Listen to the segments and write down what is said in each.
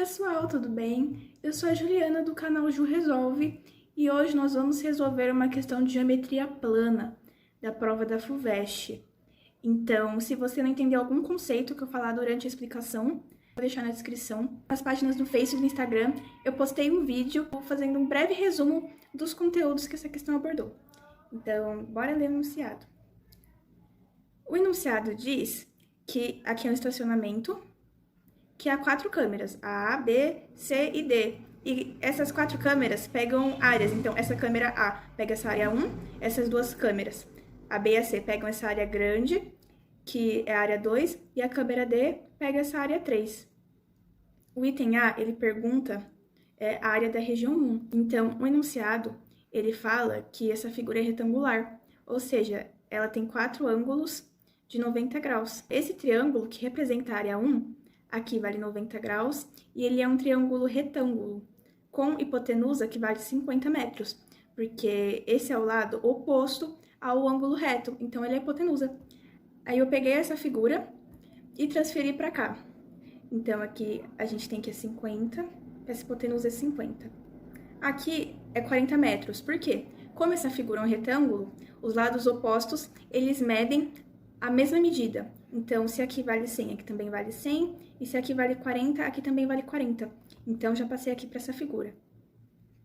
pessoal, tudo bem? Eu sou a Juliana do canal Ju Resolve e hoje nós vamos resolver uma questão de geometria plana da prova da FUVEST. Então, se você não entender algum conceito que eu falar durante a explicação, vou deixar na descrição. Nas páginas do Facebook e do Instagram, eu postei um vídeo fazendo um breve resumo dos conteúdos que essa questão abordou. Então, bora ler o enunciado. O enunciado diz que aqui é um estacionamento, que há 4 câmeras, A, B, C e D. E essas 4 câmeras pegam áreas. Então, essa câmera A pega essa área 1, essas duas câmeras, a B e a C, pegam essa área grande, que é a área 2, e a câmera D pega essa área 3. O item A, ele pergunta a área da região 1. Então, o enunciado, ele fala que essa figura é retangular, ou seja, ela tem 4 ângulos de 90 graus. Esse triângulo, que representa a área 1, aqui vale 90 graus, e ele é um triângulo retângulo, com hipotenusa que vale 50 metros, porque esse é o lado oposto ao ângulo reto, então ele é hipotenusa. Aí eu peguei essa figura e transferi para cá. Então aqui a gente tem que é 50, essa hipotenusa é 50. Aqui é 40 metros, por quê? Como essa figura é um retângulo, os lados opostos, eles medem a mesma medida. Então, se aqui vale 100, aqui também vale 100, e se aqui vale 40, aqui também vale 40. Então, já passei aqui para essa figura.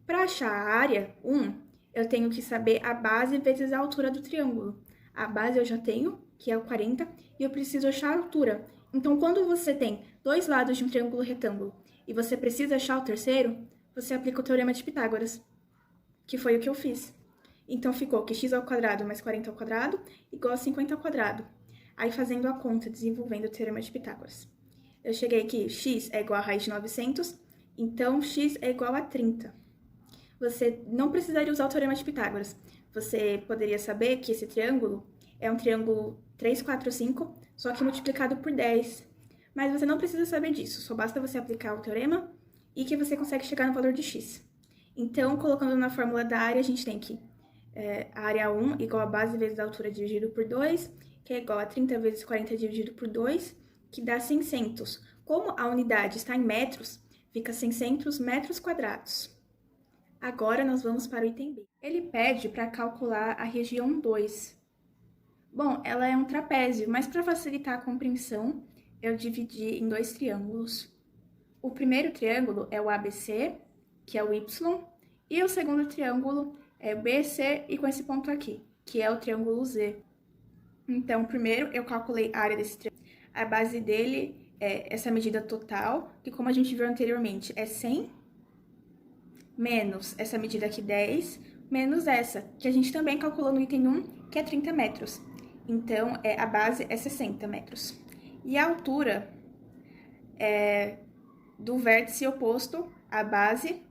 Para achar a área 1, eu tenho que saber a base vezes a altura do triângulo. A base eu já tenho, que é o 40, e eu preciso achar a altura. Então, quando você tem dois lados de um triângulo retângulo e você precisa achar o terceiro, você aplica o teorema de Pitágoras, que foi o que eu fiz. Então, ficou que x ao quadrado mais 40 ao quadrado igual a 50 ao quadrado. Aí, fazendo a conta, desenvolvendo o teorema de Pitágoras. Eu cheguei aqui, x é igual a raiz de 900, então x é igual a 30. Você não precisaria usar o teorema de Pitágoras. Você poderia saber que esse triângulo é um triângulo 3, 4, 5, só que multiplicado por 10. Mas você não precisa saber disso, só basta você aplicar o teorema e que você consegue chegar no valor de x. Então, colocando na fórmula da área, a gente tem que a área 1 igual a base vezes a altura dividido por 2, que é igual a 30 vezes 40 dividido por 2, que dá 600. Como a unidade está em metros, fica 600 metros quadrados. Agora, nós vamos para o item B. Ele pede para calcular a região 2. Bom, ela é um trapézio, mas para facilitar a compreensão, eu dividi em 2 triângulos. O primeiro triângulo é o ABC, que é o Y, e o segundo triângulo é o BC e com esse ponto aqui, que é o triângulo Z. Então, primeiro eu calculei a área desse triângulo. A base dele é essa medida total, que como a gente viu anteriormente, é 100, menos essa medida aqui, 10, menos essa, que a gente também calculou no item 1, que é 30 metros. Então, a base é 60 metros. E a altura do vértice oposto à base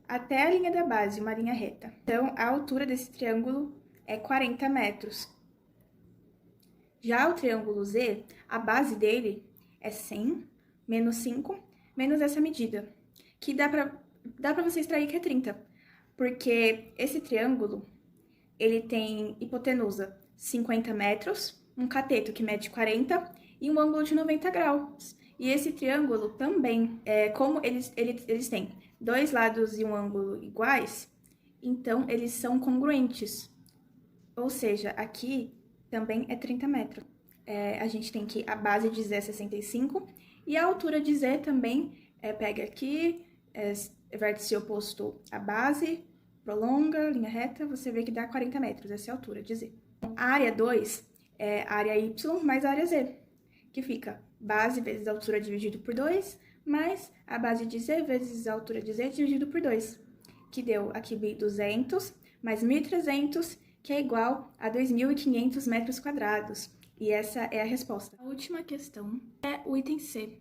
até a linha da base, uma linha reta. Então, a altura desse triângulo é 40 metros. Já o triângulo Z, a base dele é 100 menos 5 menos essa medida, que dá pra você extrair que é 30, porque esse triângulo, ele tem hipotenusa 50 metros, um cateto que mede 40 e um ângulo de 90 graus. E esse triângulo também, como eles têm dois lados e um ângulo iguais, então eles são congruentes. Ou seja, aqui também é 30 metros. A gente tem que a base de Z é 65 e a altura de Z também pega aqui, vértice oposto à base, prolonga, linha reta, você vê que dá 40 metros, essa é a altura de Z. A área 2 é a área Y mais a área Z, que fica base vezes a altura dividido por 2, mais a base de Z vezes a altura de Z dividido por 2, que deu aqui 1.200 mais 1.300, que é igual a 2.500 metros quadrados. E essa é a resposta. A última questão é o item C.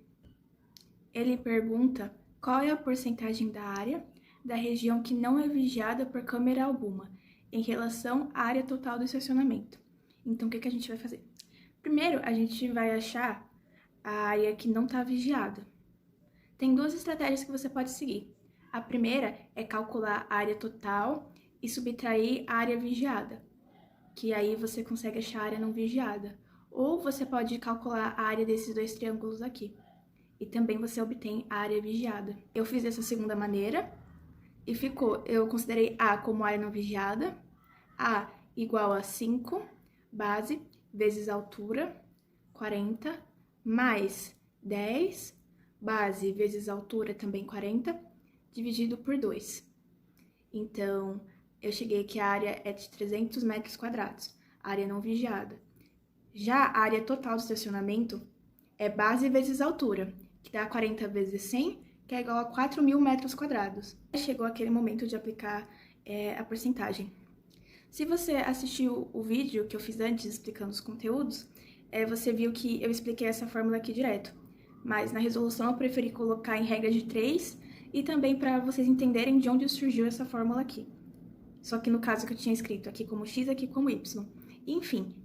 Ele pergunta qual é a porcentagem da área da região que não é vigiada por câmera alguma em relação à área total do estacionamento. Então, o que a gente vai fazer? Primeiro, a gente vai achar a área que não está vigiada. Tem 2 estratégias que você pode seguir. A primeira é calcular a área total e subtrair a área vigiada, que aí você consegue achar a área não vigiada. Ou você pode calcular a área desses 2 triângulos aqui, e também você obtém a área vigiada. Eu fiz dessa segunda maneira e ficou, eu considerei A como área não vigiada, A igual a 5, base, vezes altura, 40, mais 10, base vezes altura, também 40, dividido por 2. Então, eu cheguei que a área é de 300 metros quadrados, área não vigiada. Já a área total do estacionamento é base vezes altura, que dá 40 vezes 100, que é igual a 4.000 metros quadrados. Chegou aquele momento de aplicar a porcentagem. Se você assistiu o vídeo que eu fiz antes explicando os conteúdos, você viu que eu expliquei essa fórmula aqui direto. Mas na resolução eu preferi colocar em regra de 3 e também para vocês entenderem de onde surgiu essa fórmula aqui. Só que no caso que eu tinha escrito aqui como x, aqui como y. Enfim,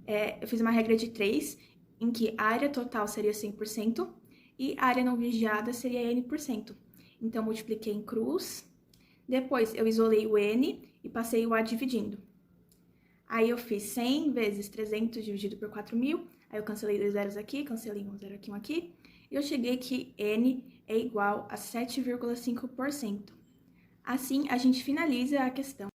eu fiz uma regra de 3, em que a área total seria 100% e a área não vigiada seria n%. Então, eu multipliquei em cruz, depois eu isolei o n e passei o a dividindo. Aí eu fiz 100 vezes 300 dividido por 4.000, aí eu cancelei 2 zeros aqui, cancelei um zero aqui, um aqui, e eu cheguei que n é igual a 7,5%. Assim, a gente finaliza a questão.